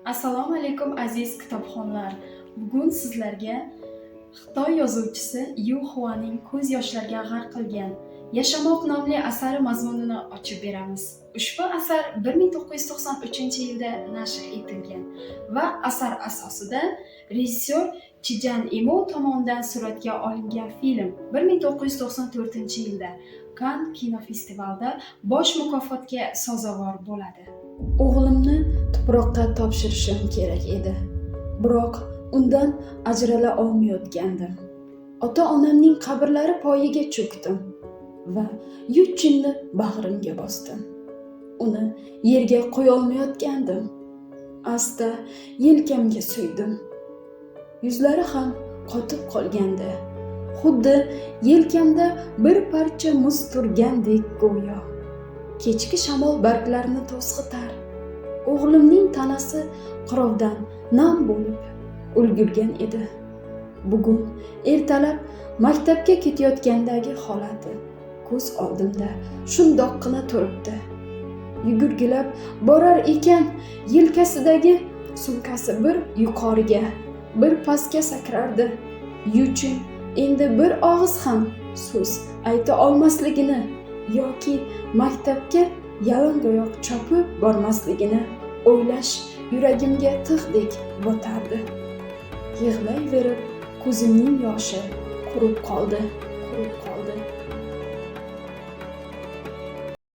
Assalomu alaykum aziz kitobxonlar. Bugun sizlarga Xitoy yozuvchisi Yu Huaning ko'z yoshlarga g'arq qilgan Yashamoq nomli asari mazmunini ochib beramiz. Ushbu asar 1993-yilda nashr etilgan va asar asosida rejissyor Chijan Imo tomonidan suratga olingan film 1994-yilda Cannes kinofestivalida bosh mukofotga sazovor bo'ladi. O'g'limni tuproqqa topshirishim kerak edi. Biroq undan ajrala olmayotgandim. Ota-onamning qabrlari poyiga cho'kdim va Yuchinni bag'rimga bosdim. Uni yerga qo'ya olmayotgandim. Asta yelkamga suydim. Yuzlari ham qotib qolgandi. Xuddi yelkamda bir parcha muz turgandek go'yo. Kechki shamol barglarini to'zg'itar. O'g'limning tanasi qirovdan nam bo'lib ulgurgan edi. Bugun ertalab maktabga ketayotgandagi holati ko'z oldimda shundoqqina turibdi. Yugurgilab borar ekan, yelkasidagi sumkasi bir yuqoriga, bir pastga sakrardi. Yuchin endi bir og'iz ham so'z ayta olmasligini yoki maktabga yalangoyoq chopib bormasligini o'ylash yuragimga tig'dek botardi. Yig'layverib ko'zimning yoshi qurib qoldi.